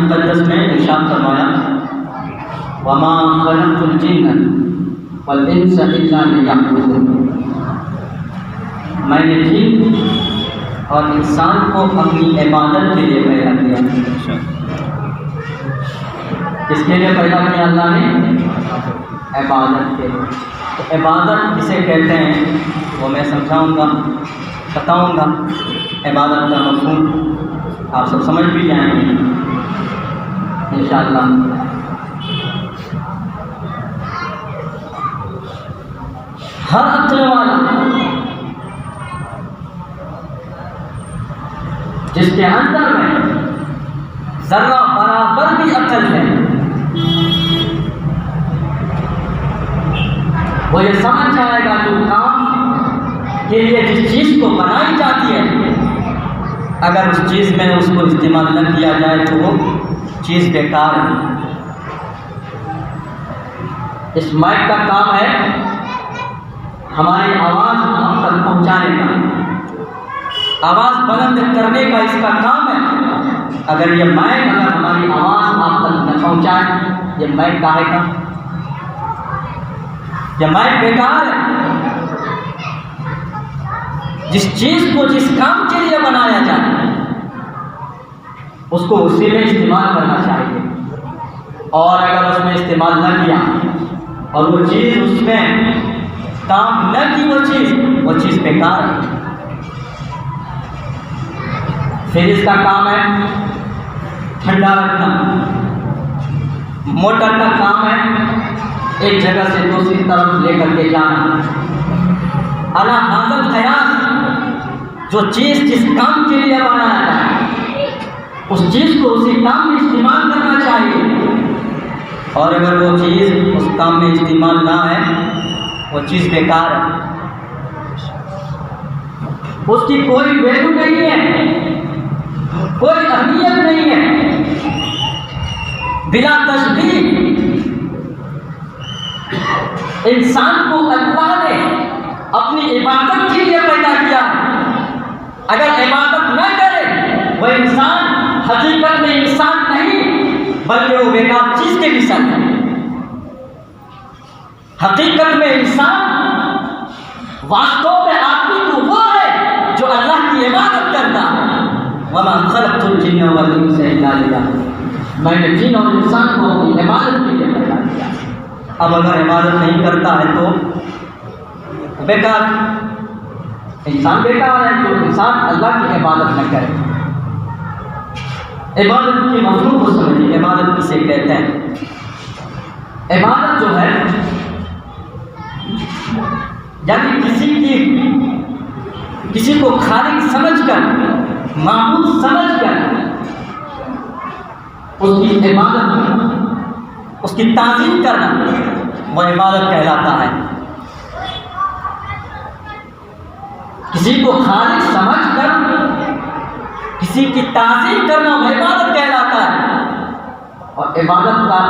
मुक़द्दस में इरशाद फरमाया, वमा खलक़तुल जिन्न वल इंसा इल्ला लियअबुदून, मैंने जिन और इंसान को अपनी इबादत के लिए पैदा किया। किसके लिए पैदा किया अल्लाह ने? इबादत के लिए। तो इबादत किसे कहते हैं वो मैं समझाऊंगा, बताऊंगा। इबादत का मफ़हूम आप सब समझ भी जाएंगे इंशाअल्लाह। हर अक्ल वाला जिसके अंदर में जर्रा बराबर भी अक्ल है, वो ये समझ जाएगा जो काम के लिए जिस चीज़ को बनाई जाती है, अगर उस चीज़ में उसको इस्तेमाल न किया जाए तो वो चीज़ बेकार है। इस माइक का काम है हमारी आवाज़ हम तक पहुँचाने का, आवाज़ बुलंद करने का इसका काम है। अगर ये माइक अगर हमारी आवाज़ आप तक न पहुँचाए, ये माइक काहे का? ये माइक बेकार है। जिस चीज़ को जिस काम के लिए बनाया जाए उसको उसी में इस्तेमाल करना चाहिए, और अगर उसमें इस्तेमाल न किया और वो चीज़ उसमें काम न की, वो चीज़ बेकार है। फिर इसका काम है ठंडा रखना। मोटर का काम है एक जगह से दूसरी तरफ लेकर के जाना। अला हाज़िल क़यास, जो चीज़ जिस काम के लिए बनाया जाए उस चीज़ को उसी काम में इस्तेमाल करना चाहिए, और अगर वो चीज़ उस काम में इस्तेमाल ना है वो चीज़ बेकार है। उसकी कोई वैल्यू नहीं है, कोई अहमियत नहीं है। बिला तशबीह इंसान को अल्लाह ने अपनी इबादत के लिए पैदा किया है। अगर इबादत न करे वह इंसान हकीकत में इंसान नहीं, बल्कि वो बेकार चीज़ के निशान है। हकीकत में इंसान वास्तव में आदमी तो वो है जो अल्लाह की इबादत करता है। वमा खलक़तुल जिन्न वल इंसा इल्ला लियअबुदून, मैंने जिन और इंसान को अपनी इबादत के लिए पैदा किया। अब अगर इबादत नहीं करता है तो बेकार, इंसान बेकार है जो इंसान अल्लाह की इबादत न करे। इबादत के मफ़हूम को समझिए, इबादत किसे कहते हैं? इबादत जो है यानी किसी को खालिक समझकर, माबूद समझकर उसकी इबादत, उसकी ताज़ीम करना, वह इबादत कहलाता है। किसी को खालिक समझकर किसी की ताज़ीम करना वह इबादत कहलाता है। और इबादत का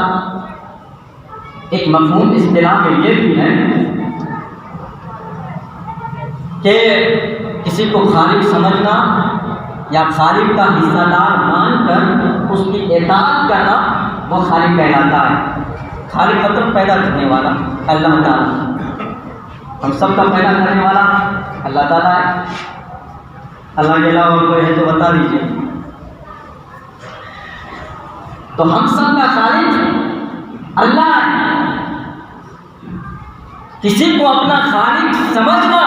एक मफ़हूम इस्तिलाह में ये भी है कि किसी को खालिक समझना या खालिक का हिस्सेदार मानकर उसकी इताअत करना, वो खालिक कहलाता है। खालिक मतलब पैदा करने वाला अल्लाह ताला, हम सबका पैदा करने वाला अल्लाह ताला है। अल्लाह के अलावा कोई है तो बता दीजिए। तो हम सबका खालिक अल्लाह है। किसी को अपना खालिक समझना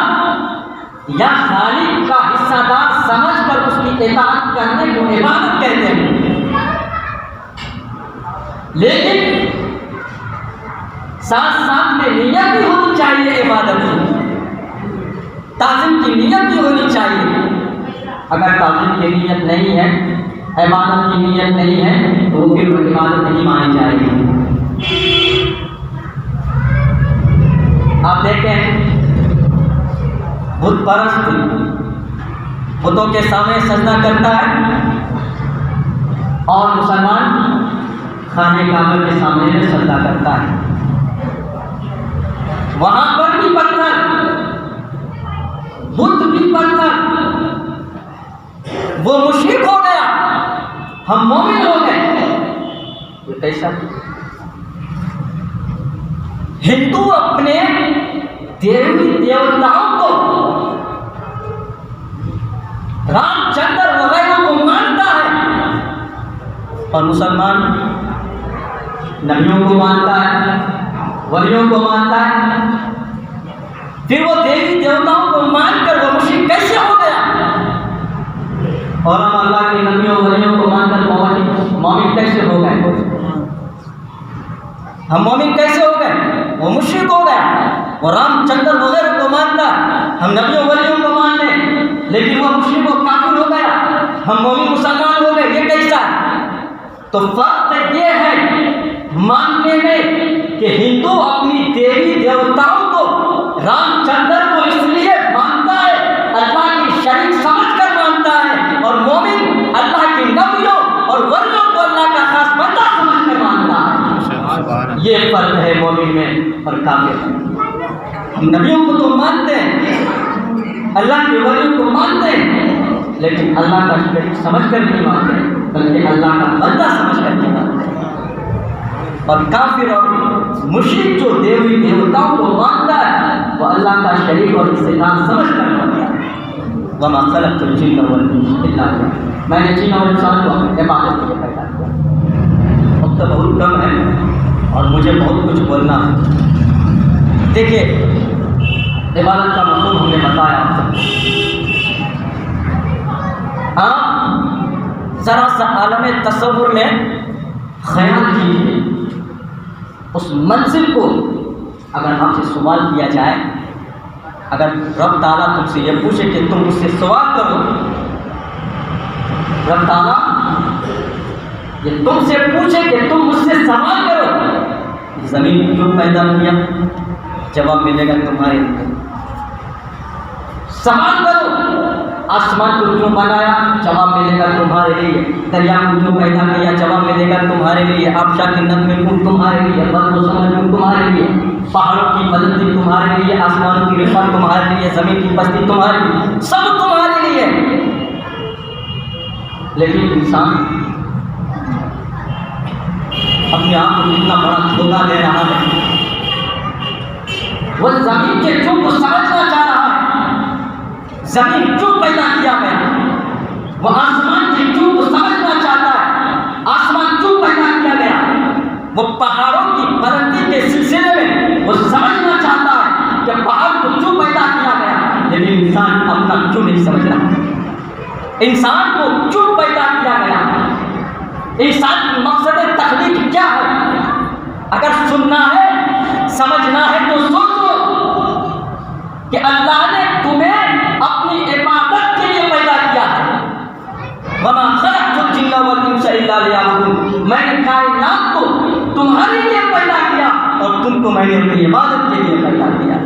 या खालिक का हिस्सेदार समझकर उसकी इताअत करने को इबादत कहते हैं। लेकिन साथ साथ में नियत भी होनी चाहिए इबादत की, ताज़ीम की नियत भी होनी चाहिए। अगर ताज़ीम की नियत नहीं है, इबादत की नियत नहीं है, तो वो फिर इबादत नहीं मानी जाएगी। आप देखें बुत परस्त बुतों के सामने सजदा करता है, और मुसलमान खाने काबा के सामने में सजदा करता है। वहां पर भी पत्थर, बुत भी पत्थर। वो मुशरिक हो गया, हम मोमिन हो गए। ये कैसा? हिंदू अपने देवी देवताओं को, रामचंद्र वगैरह को मानता है, और मुसलमान नबियों को मानता है, वलियों को मानता है। फिर वो देवी देवताओं को मानकर वो मुश्रिक कैसे हो गया? और हम अल्लाह के नबियों वलियों को मानकर मोमिन कैसे हो गए? हम मोमिन कैसे हो गए? वो मुश्रिक हो गया। वो रामचंद्र वगैरह को मानता, हम नबियों वलियों को मान लें, लेकिन वो मुश्रिक और काफिर हो गया, हम मोमिन मुसलमान हो गए। ये कैसा? तो फर्क ये है मानने में कि हिंदू अपनी देवी देवताओं को, रामचंद्र को इसलिए मानता है, अल्लाह की शरीक समझकर मानता है, और मोमिन अल्लाह की नबियों और वलियों को अल्लाह का खास बंदा समझकर मानता है। ये फर्क है मोमिन में और काफिर में। हम नबियों को तो मानते हैं, अल्लाह के वलियों को मानते हैं, लेकिन अल्लाह का शरीक समझकर नहीं मानते, बल्कि अल्लाह का बंदा समझकर नहीं मानते। और काफिर और मुश्रिक जो देवी देवताओं को मानता है, वो अल्लाह का शरीक और हिस्सेदार समझकर मानता है। वमा खलक़तुल जिन्ना वल इंसा इल्ला लियअबुदून। मैंने जिन और इंसान को इबादत के लिए पैदा किया। अब तो बहुत कम है और मुझे बहुत कुछ बोलना है। देखिए, इबादत का मफ़हूम हमने बताया आप सबको। आप ज़रा सा आलम तसव्वुर में ख्याल कीजिए, उस मंजिल को अगर आपसे सवाल किया जाए, अगर रब ताला तुमसे ये पूछे कि तुम मुझसे सवाल करो, रब ताला ये तुमसे पूछे कि तुम मुझसे सवाल करो, ज़मीन क्यों पैदा किया? जवाब मिलेगा तुम्हारे लिए। सवाल करो, आसमान को क्यों बनाया? जवाब मिलेगा तुम्हारे लिए। दरिया को क्यों पैदा किया? जवाब मिलेगा तुम्हारे लिए। आबशा के नगमे को तुम्हारे लिए, बर्फ समझ तुम्हारे लिए, पहाड़ों की बुलंदी तुम्हारे लिए, आसमानों की रिफा तुम्हारे लिए, जमीन की बस्ती तुम्हारे लिए, सब तुम्हारे लिए। लेकिन इंसान अपने आप को कितना बड़ा धोखा दे रहा है। वह जमीन के चुप को समझना चाह रहा है, जमीन क्यों पैदा किया गया। वह आसमान के चुप को समझना चाहता है, आसमान क्यों पैदा किया गया। वो पहाड़ों की बुलंदी के सिलसिले में वो समझना चाहता है कि पहाड़ को क्यों पैदा किया गया। लेकिन इंसान अपना क्यों नहीं समझ रहा, इंसान को क्यों पैदा किया गया, इंसान की मकसद तख्लीक क्या है। अगर सुनना है, समझना है तो सोचो कि अल्लाह ने तुम्हें अपनी इबादत के लिए पैदा किया है। वमा खलक़तुल जिन्ना वल इंसा इल्ला लियअबुदून। मैंने कायनात को तुम्हारे लिए पैदा किया और तुमको मैंने अपनी इबादत के लिए पैदा किया।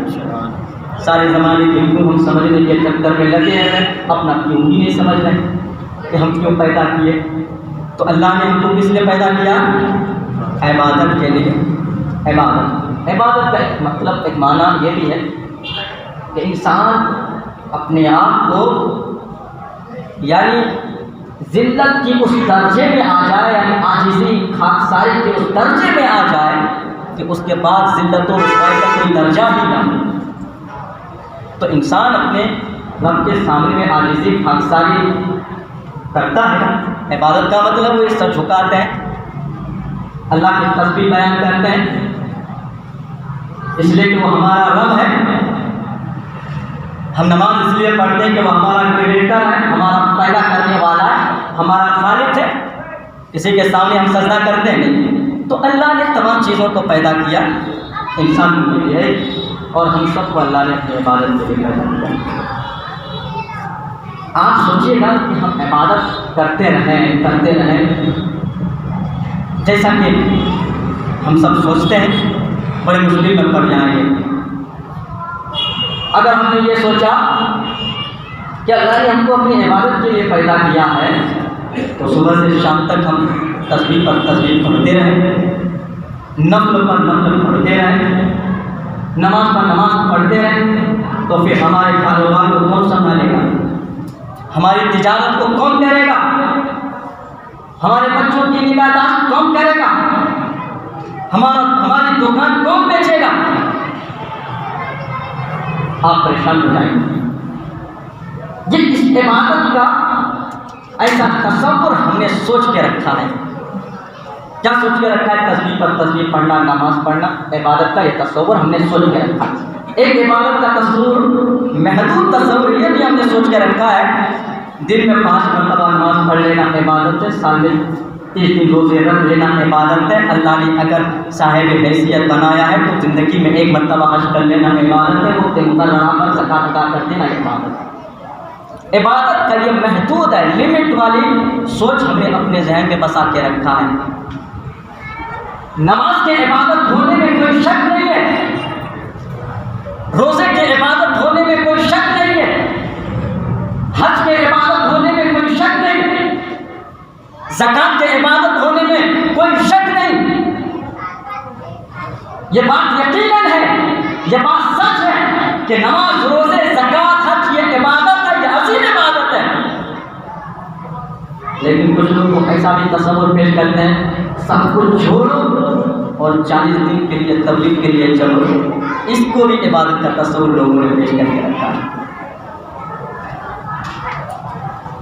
सारे ज़माने के हिंदू हम समझने के चक्कर में लगे हैं, अपना क्यों ही नहीं समझ रहे कि हम क्यों पैदा किए। तो अल्लाह ने हमको किस लिए पैदा किया? इबादत के लिए। इबादत का एक मतलब, एक माना ये भी है कि इंसान अपने आप को यानी जिल्लत की उस दर्जे में आ जाए, यानी आजिज़ी खाकसारी के उस दर्जे में आ जाए कि उसके बाद जिल्लत और रुसवाई का कोई दर्जा ही ना। तो इंसान अपने रब के सामने में आजिज़ी खाकसारी करता है। इबादत का मतलब वो सर झुकाते हैं, अल्लाह की तस्बीह बयान करते हैं, इसलिए कि वो हमारा रब है। हम नमाज इसलिए पढ़ते हैं कि वो हमारा क्रिएटर है, हमारा पैदा करने वाला है, हमारा खालिक है। किसी के सामने हम सजदा करते हैं नहीं। तो अल्लाह ने तमाम चीज़ों को पैदा किया इंसान के लिए, और हम सबको अल्लाह ने अपनी इबादत के लिए पैदा किया। आप सोचिएगा कि हम इबादत करते रहें जैसा कि हम सब सोचते हैं, बड़े मुश्किल में पड़ जाएंगे। अगर हमने ये सोचा कि अल्लाह ने हमको अपनी इबादत के लिए पैदा किया है, तो सुबह से शाम तक हम तस्बीह पर तस्बीह पढ़ते रहें, नफल पर नफल पढ़ते रहें, नमाज पर नमाज पढ़ते रहें, तो फिर हमारे कारोबार को कौन संभालेगा, हमारी तिजारत को कौन करेगा, हमारे बच्चों की निगाहदाश्त कौन करेगा। हमारी दुकान कौन बेचेगा? आप परेशान हो जाएंगे। ये इस इबादत का ऐसा तसव्वुर हमने सोच के रखा है। क्या सोच के रखा है? तस्बीह पर तस्बीह पढ़ना, नमाज पढ़ना, इबादत का ये तसव्वुर हमने सोच के रखा है। एक इबादत का तस्वुर, महदूद तस्वुर ये भी हमने सोच के रखा है, दिन में 5 मरतबा नमाज पढ़ लेना इबादत है, साल में 30 दिन रोज़े रख लेना इबादत है। अल्लाह ने अगर साहिब हैसियत बनाया है तो ज़िंदगी में 1 मरतबा हज कर लेना इबादत है। वक्त मुकर्ररा पर ज़कात अदा कर देना इबादत है। इबादत का ये महदूद है, लिमिट वाली सोच हमने अपने जहन में बसा के रखा है। नमाज के इबादत होने में कोई शक नहीं है, रोज़े के इबादत होने में कोई शक नहीं है, हज के इबादत होने में कोई शक नहीं, ज़कात के इबादत होने में कोई शक नहीं। ये बात यकीनन है, ये बात सच है कि नमाज, रोज़े, ज़कात, हज ये इबादत है, ये अजीम इबादत है। लेकिन कुछ लोग ऐसा भी तसव्वुर पेश करते हैं, सब कुछ छोड़ो और 40 दिन के लिए तबलीग के लिए चलो। इसको भी इबादत का तसव्वुर लोगों ने पेश करके रखा है।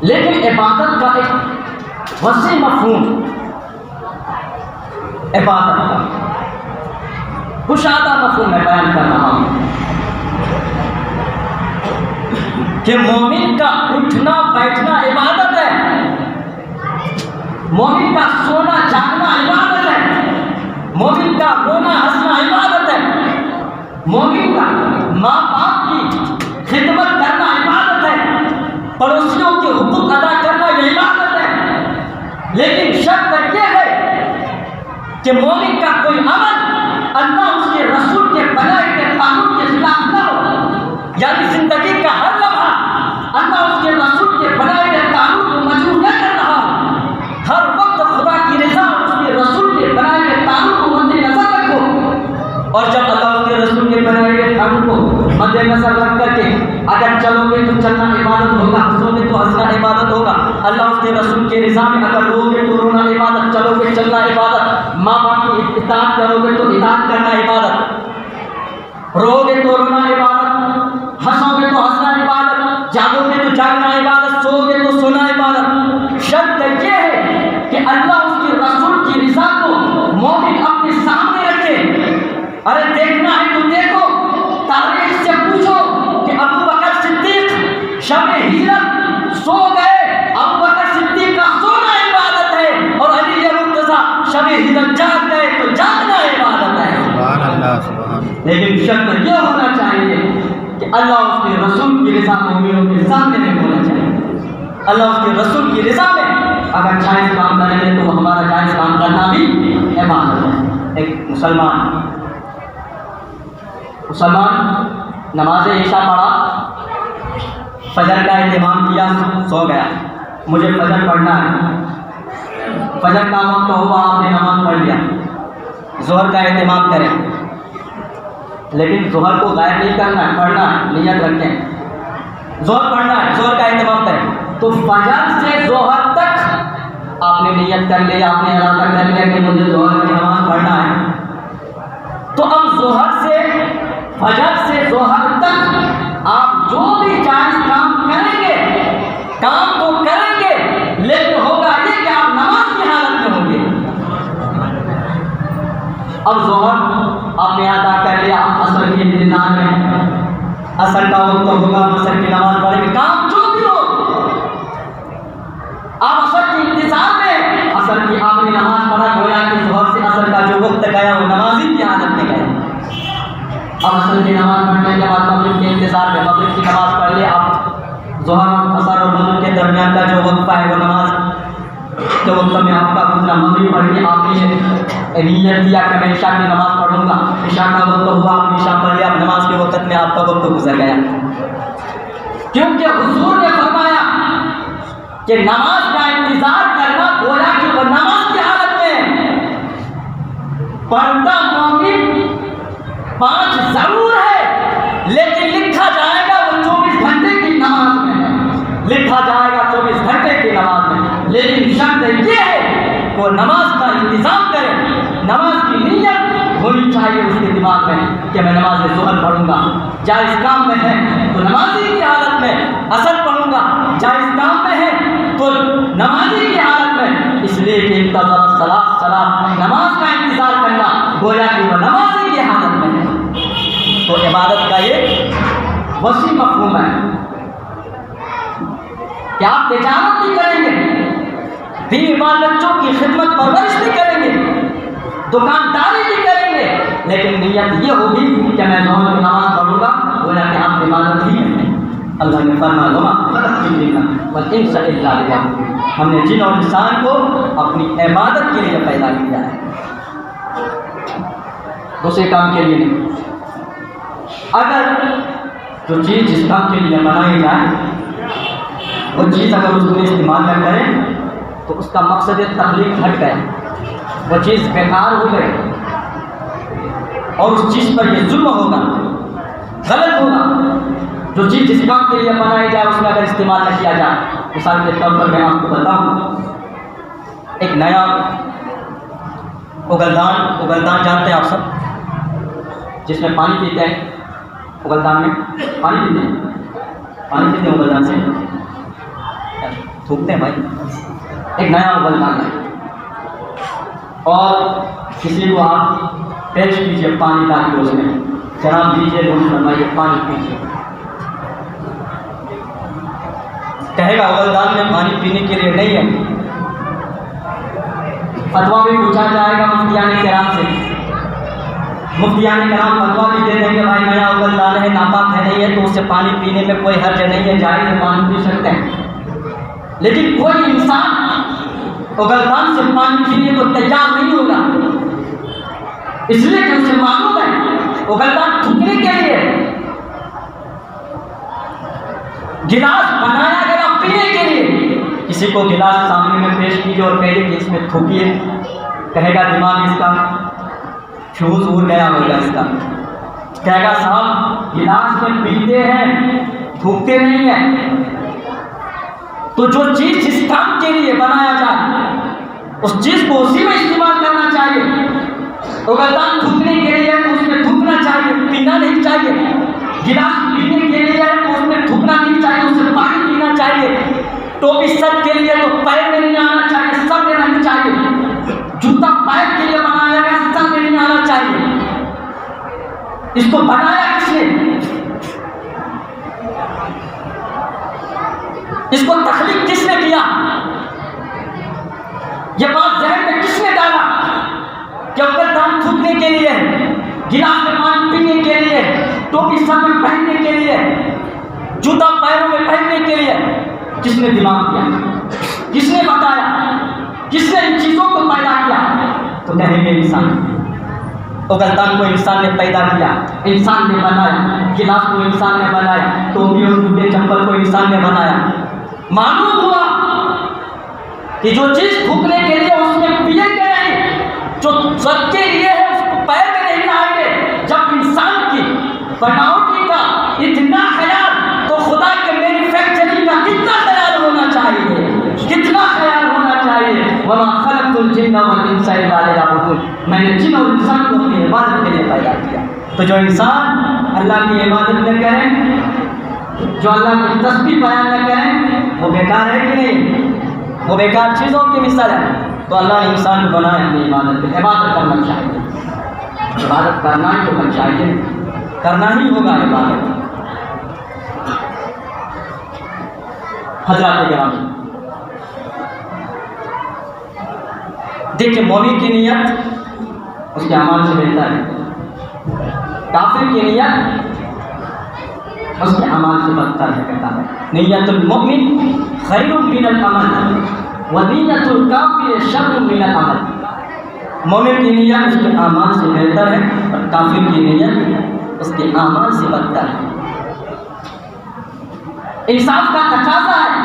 लेकिन इबादत का एक वसी मफ़हूम, इबादत का कुशादा मफ़हूम मैं बयान कर रहा हूँ कि मोमिन का उठना बैठना इबादत है, मोमिन का सोना जागना इबादत है, मोमिन का रोना हंसना इबादत है, मोमिन का माँ बाप की खिदमत करना इबादत है, पड़ोसियों के हुकूक अदा करना यह इबादत है। लेकिन शर्त यह है कि मोमिन का कोई अमल अल्लाह उसके रसूल के बनाए के कानून के खिलाफ न हो, यानी जिंदगी का हर लम्हा अल्लाह उसके रसूल के बनाए के कानून को मजबूर न कर रहा, हर वक्त खुदा की रज़ा उसके रसूल के बनाए के कानून को मद्देनजर रखो। और जब अल्लाह उसके रसूल के बनाए के कानून को मद्देनजर रख करके अगर चलोगे तो चलना इबादत होगा, हंसोगे तो हंसना इबादत होगा। अल्लाह उसके रसूल के रज़ा में अगर रोगे तो रोना इबादत, चलोगे चलना इबादत, माँ बाप की इताअत करोगे तो इताअत करना इबादत, रोगे तो रोना इबादत, हंसोगे तो हंसना इबादत, जागोगे तो जागना इबादत, सोओगे तो सोना इबादत। शर्त यह है कि अल्लाह उसके रसूल की रज़ा को मोमिन अपने सामने रखे। अरे देखना है तो देखो, तारीख से पूछो कि अबू बकर सिद्दीक शब हिजरत सो गए, अबू बकर सिद्दीक का सोना इबादत है, और अली मुर्तज़ा शब हिजरत जाग गए तो जागना इबादत है। सुभान अल्लाह, सुभान अल्लाह। लेकिन शर्त यह होना चाहिए कि अल्लाह उसके रसूल की रज़ा मोमिनों के सामने नहीं होना चाहिए। अल्लाह उसके रसूल की रज़ा में अगर जायज़ काम करेंगे तो हमारा जायज़ काम करना भी इबादत है। एक मुसलमान नमाज ईशा पढ़ा, फजर का इंतज़ाम किया, सो गया, मुझे फजर पढ़ना है, फजर का वक्त हुआ, आपने नमाज पढ़ लिया, ज़ोहर का इंतज़ाम करें, लेकिन ज़ोहर को गायब नहीं करना है, पढ़ना है, नियत रखें, ज़ोहर पढ़ना है, ज़ोहर का इंतज़ाम करें। तो फजर से ज़ोहर तक आपने नियत कर लिया, आपने इरादा कर लिया कि मुझे ज़ोहर की नमाज पढ़ना है, तो अब ज़ोहर से फजर से ज़ोहर तक आप जो भी जायज़ काम करेंगे, काम तो करेंगे, लेकिन होगा ये कि आप नमाज की हालत में होंगे। अब ज़ोहर आपने अदा कर लिया, असर के इंतजार में, असर का वक्त होगा, असर की नमाज पढ़ेंगे, काम जो भी हो, आप असर के इंतजार में, असर की आपने नमाज पढ़ा, गोया कि ज़ोहर से असर का जो वक्त गया वो नमाजी की हालत में गया। अब असर की नमाज पढ़ने के बाद मगरिब के इंतजार में, मगरिब की नमाज पढ़ ले आप, ज़ोहर असर और मगरिब के दरमियान का जो वक्फा है वो नमाज जो वक्त में आपका गुजरा, मगरिब पढ़ के आपने नियत किया कि मैं ईशा की नमाज पढ़ूंगा, ईशा का वक्त हुआ, आप ईशा पढ़ लिया, आप नमाज के वक्त में आपका वक्त गुजर गया। क्योंकि हुजूर ने फरमाया कि नमाज का इंतजार करना गोया कि वो नमाज की हालत में पर्दा मोमिन 5 जरूर है, लेकिन लिखा जाएगा वो 24 घंटे की नमाज में है, लिखा जाएगा 24 घंटे की नमाज में। लेकिन शर्त ये है वो नमाज का इंतजाम करें, नमाज की नीयत होनी चाहिए उसके दिमाग में कि मैं नमाज ज़ोहर पढ़ूंगा। जायज़ काम में है तो नमाजी की हालत में असर पढ़ूंगा, जायज़ काम में है तो नमाजी की हालत में, इसलिए कि इंतज़ार सलात नमाज का इंतज़ार करना गोया कि वह नमाजी की हालत में है। तो इबादत का ये वसी मफ़हूम है कि आप तिजारत भी करेंगे, बीवी बाल बच्चों की खिदमत परवरिश भी करेंगे, दुकानदारी भी करेंगे, लेकिन नियत ये होगी कि मैं ज़ोहर की नमाज पढ़ूंगा, गोया कि आप इबादत ही करेंगे। अल्लाह ने फरमाया वमा खलक़तुल जिन्ना वल इंसा इल्ला लियअबुदून, हमने जिन और इंसान को अपनी इबादत के लिए पैदा किया है, दूसरे काम के लिए नहीं। अगर जो चीज़ जिस काम के लिए बनाई जाए वो चीज़ अगर उसमें इस्तेमाल न करें तो उसका मकसद तख्लीक हट गया, वो चीज़ बेकार हो गई और उस चीज़ पर यह जुल्म होगा, गलत होगा। जो चीज़ जिस काम के लिए बनाई जाए उसमें अगर इस्तेमाल न किया जाए, मिसाल के तौर पर मैं आपको बताऊँ, एक नया उगलदान जानते हैं आप सब, जिसमें पानी पीते हैं, उगलदान में पानी पीते हैं उगलदान से थूकते हैं भाई। एक नया उगलदान है और किसी को आप पेश कीजिए पानी डाल के उसमें, जनाब दीजिए लोग फरमाइए पानी पीजिए, कहेगा उगलदान में पानी पीने के लिए नहीं है। फतवा भी पूछा जाएगा मुफ्तियाने किराम से, मुफ्तियाने किराम फतवा भी दे देंगे भाई नया उगलदान है, नापाक है, नहीं है तो उससे पानी पीने में कोई हर्ज नहीं है, जायज़ है, पानी पी सकते हैं। लेकिन कोई इंसान उगलदान से पानी पीने को तैयार नहीं होगा, इसलिए कि उसे मालूम है उगलदान थूकने के लिए गिलास बनाया गया पीने के लिए। किसी को गिलास सामने में पेश कीजिए और कहिए कि इसमें थूकिए, कहेगा दिमाग इसका फ्यूज उड़ गया होगा, इसका कहेगा साहब गिलास में पीते हैं थूकते नहीं है। तो जो चीज़ जिस काम के लिए बनाया जाए उस चीज़ को उसी में इस्तेमाल करना चाहिए। उगलदान थूकने के लिए तो उसमें थूकना चाहिए, पीना नहीं चाहिए। गिलास पीने के लिए तो उसमें थूकना नहीं चाहिए, उसमें पानी पीना चाहिए। टोपी सर के लिए तो पैर में नहीं आना चाहिए, सर में रहना चाहिए। जूता पैर के लिए बनाया गया, सर में नहीं आना चाहिए। इसको बनाया किसने? इसको तख्लीक किसने किया? ये बात ज़हन में किसने डाला कि उगलदान थूकने के लिए, गिलास में पानी पीने के लिए, टोपी सर में पहनने के लिए, जूता पैरों में पहनने के लिए? किसने दिमाग किया? किसने बताया? किसने इन चीज़ों को पैदा किया? तो कहेंगे इंसान। उगलदान को इंसान ने पैदा किया, इंसान ने बनाया, गिलास को इंसान ने बनाया, टोपी और जूते चप्पल को इंसान ने बनाया। मालूम हुआ कि जो चीज़ थूकने के लिए उसमें पिएंगे नहीं, जो सर के लिए है उसको पैर में नहीं लाएंगे। जब इंसान की बनावटी का इतना ख्याल, तो खुदा के मैन्युफैक्चरिंग का कितना ख्याल होना चाहिए, कितना ख्याल होना चाहिए। वमा खलक़तुल जिन्ना वल इंसा इल्ला लियअबुदून, मैंने जिन और इंसान को अपनी इबादत के लिए पैदा किया। तो जो इंसान अल्लाह की इबादत न करें, जो अल्लाह की तस्बीह बयान न करें, वो बेकार है कि नहीं? वो बेकार चीज़ों की मिसाल है। तो अल्लाह ने इंसान को बनाया अपनी इबादत पे, इबादत करना चाहिए, इबादत करना ही होना चाहिए, करना ही होगा इबादत। हज़रात गिरामी, देखिए मौमिन की नियत उसके अमाल से बेहतर है, काफिर की नियत उसके अमाल से बदतर है। कहता है नियतुल मुमिन खैरुम मिनल अमल व नियतुल काफिर शर्रुम मिनल अमल। मोमिन की नियत उसके अमाल से बेहतर है और काफिर की नियत उसके अमाल से बदतर है। इंसाफ का तकाज़ा है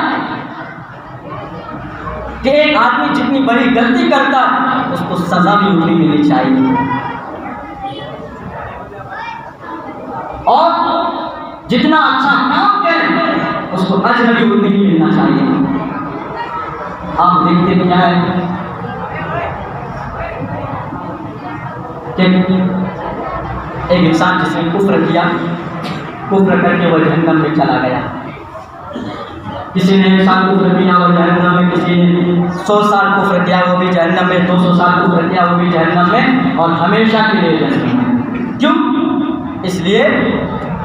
कि एक आदमी जितनी बड़ी गलती करता है उसको सजा भी उतनी मिलनी चाहिए, और जितना अच्छा काम करे उसको अजर भी उतनी ही मिलना चाहिए। आप देखते भी आए कि एक इंसान जिसने कुफ्र किया, कुफ्र करके वह जहन्नम में चला गया। किसी ने इंसान कुफ्र किया वो जहन्नम में, किसी ने 100 साल कुफ्र किया वो भी जहन्नम में, 200 साल कुफ्र किया वो भी जहन्नम में, और हमेशा के लिए जहन्नम में। क्यों? इसलिए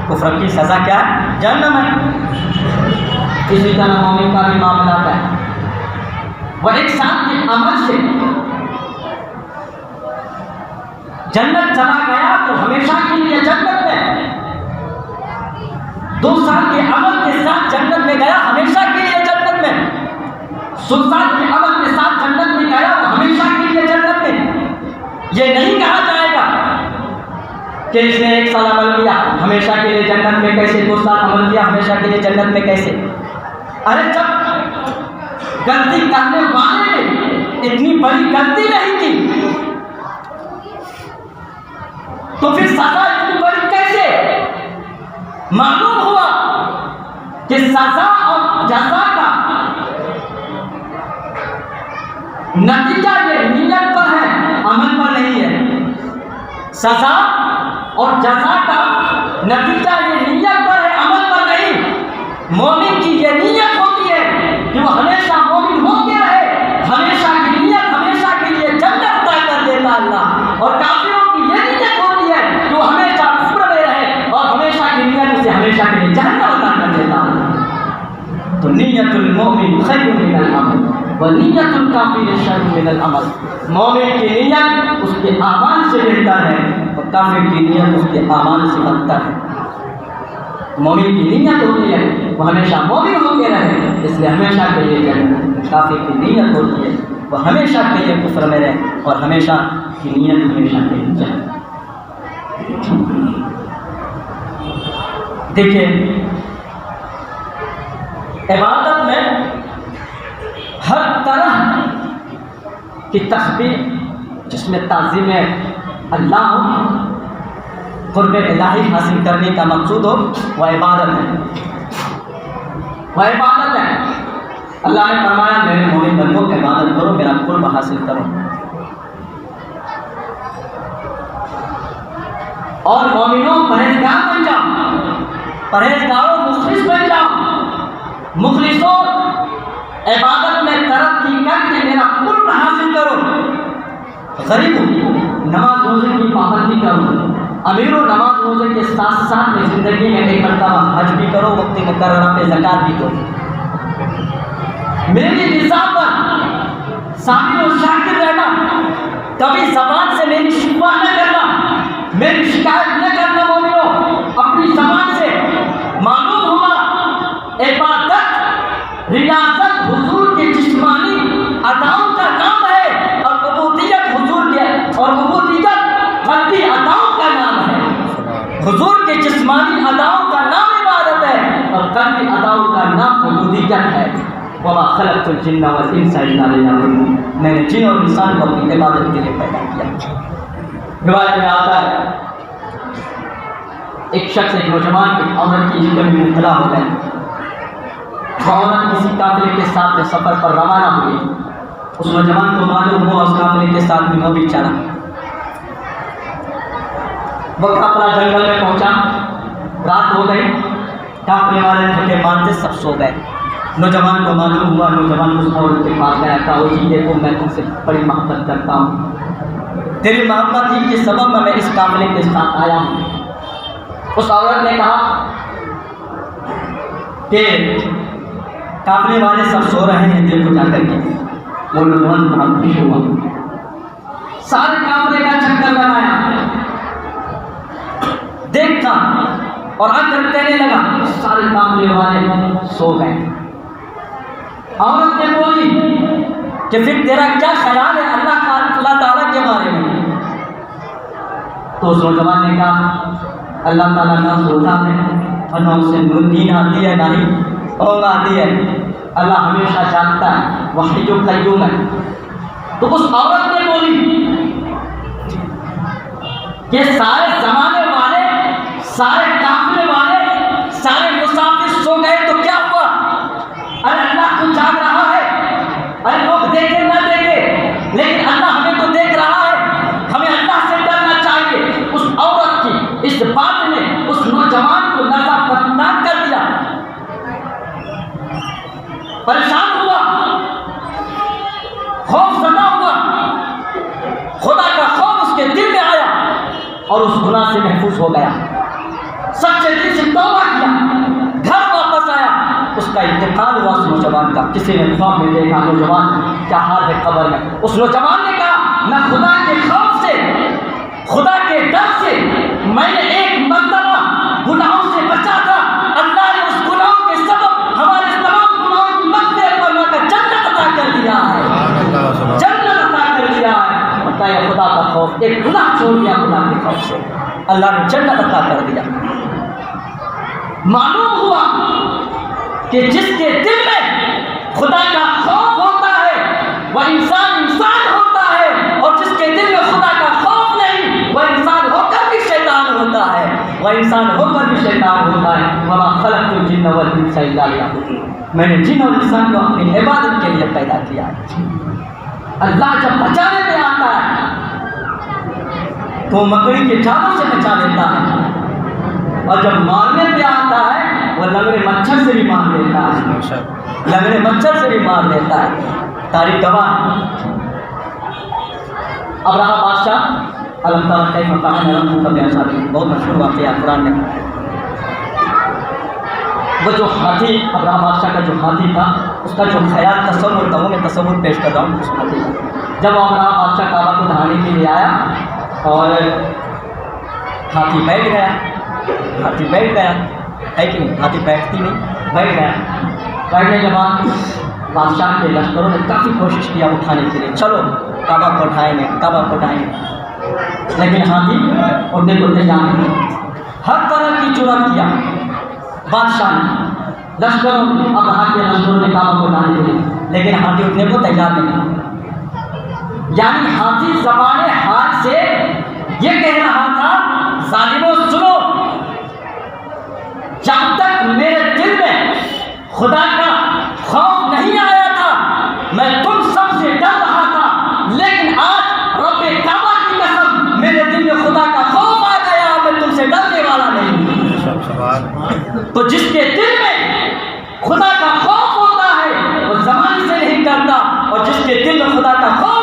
कुफ्र की सज़ा क्या है? जहन्नम है। इसी तरह मोमिन का भी मामला है, वह एक साल के अमल से जन्नत चला गया तो हमेशा के लिए जन्नत में, 2 साल के अमल के साथ जन्नत में गया, हमेशा के लिए जन्नत में, 100 साल के अमल के साथ जन्नत में गया तो हमेशा के लिए जन्नत में। यह नहीं कहा जाएगा कि इसने 1 साल अमल किया हमेशा के लिए जन्नत में कैसे, 2 साल अमल किया हमेशा के लिए जन्नत में कैसे। अरे जब गलती करने वाले ने इतनी बड़ी गलती नहीं की तो फिर सजा इतनी बड़ी कैसे? मालूम हुआ कि सजा और जज़ा का नतीजा ये नीयत पर है, अमल पर नहीं है। सजा और जज़ा का नतीजा ये नीयत पर है, अमल पर नहीं। मोमिन की ये नीयत होती है कि वो हमेशा मोमिन होके रहे, हमेशा की नीयत, हमेशा के लिए जन्नत तय कर देता अल्लाह। और काफिरों की ये नीयत होती है कि वो हमेशा कुफ्र में रहे और हमेशा की नीयत उसे हमेशा के लिए जहन्नम अता कर देता। तो नियतुल मोमिन खैरुम मिनल अमल व नियतुल काफिर शर्रुम मिनल अमल। मोमिन की नीयत उसके आमाल से बेहतर है और काफिर की नीयत उसके आमाल से बदतर है। मोमिन की नीयत होती है वो हमेशा मोमिन होके रहे, इसलिए हमेशा के लिए जन्नत। काफिर की नीयत होती है वो हमेशा के लिए कुफ्र में रहे और हमेशा की नीयत हमेशा के लिए जन्नत। देखिए, इबादत में हर तरह की तस्बीह जिसमें ताज़ीम अल्लाह हो, क़ुर्ब इलाही हासिल करने का मकसूद हो, वह इबादत है, वह इबादत है। अल्लाह ने फरमाया मेरे मोमिन बंदों की इबादत करो, मेरा क़ुर्ब हासिल करो। और मोमिनों परहेजगार बन जाओ, परहेजगारों मुखलिस बन जाओ। मुखलिसों इबादत में तरक्की करके मेरा क़ुर्ब हासिल करो। गरीबों नमाज रोज़े की पाबंदी करो, अमीरों नमाज रोज़े के साथ साथ में ज़िंदगी में एक मरतबा हज भी करो, वक्त मुकर्ररा पे ज़कात भी दो। मेरी रिज़ा पर साबिर और शाकिर रहना, कभी ज़बान से मेरी शिकवा न करना, मेरी शिकायत न करना। मोमिनो अपनी ज़बान से मालूम हुआ इबादत, रियाज़त हुजूर के जिस्मानी अदाओं का नाम है और उबूदियत हुजूर के, और उबूदियत क़ल्बी अदाओं का नाम है। हुजूर के जिस्मानी अदाओं का नाम इबादत है और क़ल्बी अदाओं का नाम उबूदियत है। वमा खलक़तुल जिन्ना वल इंसा इल्ला लियअबुदून। मैंने जिन और इंसान को अपनी इबादत के लिए पैदा किया। रिवायत में आता है एक शख्स, एक नौजवान एक औरत की इश्क में मुब्तला हो गए। वह औरत किसी काफिले के साथ में सफ़र पर रवाना हुई। उस नौजवान को मालूम हुआ उस काफिले के साथ में वो भी चला। वह काफिला जंगल में पहुंचा, रात हो गई, काफिले वाले थके मारते सब सो गए। नौजवान को मालूम हुआ, नौजवान उस औरत के पास गया, कहा जी देखो मैं तुमसे बड़ी मोहब्बत करता हूँ, तेरी मोहब्बत ही के सबब मैं इस काफिले के साथ आया हूँ। उस औरत ने कहा कि काफिले वाले सब सो रहे हैं, देखो जाकर के। वो नौजवान बड़ा खुश हुआ, सारे काफिले का चक्कर लगाया, देखा और आकर कहने लगा, सारे काफिले वाले सो गए। औरत ने बोली कि फिर तेरा क्या ख्याल है अल्लाह ताला के बारे में? तो उस नौजवान ने कहा अल्लाह ताला ना सोता है और ना उसे नींद आती है, ना ही ऊँघ आती है। अल्लाह हमेशा जानता है, वह हय्युल क़य्यूम है। तो उस औरत ने बोली कि सारे ज़माने वाले, सारे काफिले वाले, सारे मुसाफिर सो गए तो क्या हुआ? अरे अल्लाह तो जाग रहा है, अरे लोग देखे ना देखे, लेकिन अल्लाह हमें तो देख रहा है। हमें अल्लाह से डरना चाहिए। हो गया, सच्चे दिल से तौबा किया, घर वापस आया, उसका इंतकाल हुआ उस नौजवान का। किसी ने ख्वाब में देखा नौजवान क्या हाल है कब्र में। उस नौजवान ने कहा मैं खुदा के खौफ से, खुदा के डर से मैंने एक मर्तबा गुनाहों से बचा था, अल्लाह ने उस गुनाहों के सबब हमारे तमाम गुनाहों की मग़फ़िरत फरमाकर जन्नत अता कर दिया है, जन्नत अता कर दिया है। बताया खुदा का खौफ, एक गुनाह छोड़ दिया खुदा के खौफ से, अल्लाह ने जन्नत अता कर दिया। मालूम हुआ कि जिसके दिल में खुदा का खौफ होता है वह इंसान होता है, और जिसके दिल में खुदा का खौफ नहीं वह इंसान होकर भी शैतान होता है, वह इंसान होकर भी शैतान होता है। वमा खलक़तुल जिन्न वल इंसा इल्ला लियअबुदून, मैंने जिन और इंसान को अपनी इबादत के लिए पैदा किया है। अल्लाह जब बचाने में आता है तो मकड़ी के जालों से बचा लेता है, और जब मारने पे आता है वह लंगड़े मच्छर से भी मार देता है, लंगड़े मच्छर से भी मार देता है। तारीख गवाह अब्राहा बादशाह अल्लाह ताला के मकान का बयान साबित, बहुत मशहूर वाक़या कुरान में। वो जो हाथी, अब्राहा बादशाह का जो हाथी था, उसका जो ख्याल तस्वुर था, वो मैं तस्वुर पेश कर रहा हूँ उस हाथी का। जब अब्राहा बादशाह काबा को ढहाने के लिए आया और हाथी बैठ गया, हाथी बैठ गया है कि नहीं, हाथी बैठती नहीं, बैठ गया। बैठने के बाद बादशाह के लश्करों ने काफ़ी कोशिश किया उठाने के लिए, चलो काबा को उठाएंगे, काबा को उठाएंगे, लेकिन हाथी उठने को तैयार नहीं। हर तरह की जुर्रत किया बादशाह ने, लश्करों ने, अब्राहा के लश्करों ने काबा को उठाने के लिए, लेकिन हाथी उठने को तैयार नहीं। यानी हाथी ज़बान हाल से ये कह रहा था ज़ालिमों सुनो, जब तक मेरे दिल में खुदा का खौफ नहीं आया था मैं तुम सबसे डर रहा था, लेकिन आज रब्बे काबा की कसम मेरे दिल में खुदा का खौफ आ गया, मैं तुमसे डरने वाला नहीं। तो जिसके दिल में खुदा का खौफ होता है वो ज़माने से नहीं डरता, और जिसके दिल में खुदा का खौफ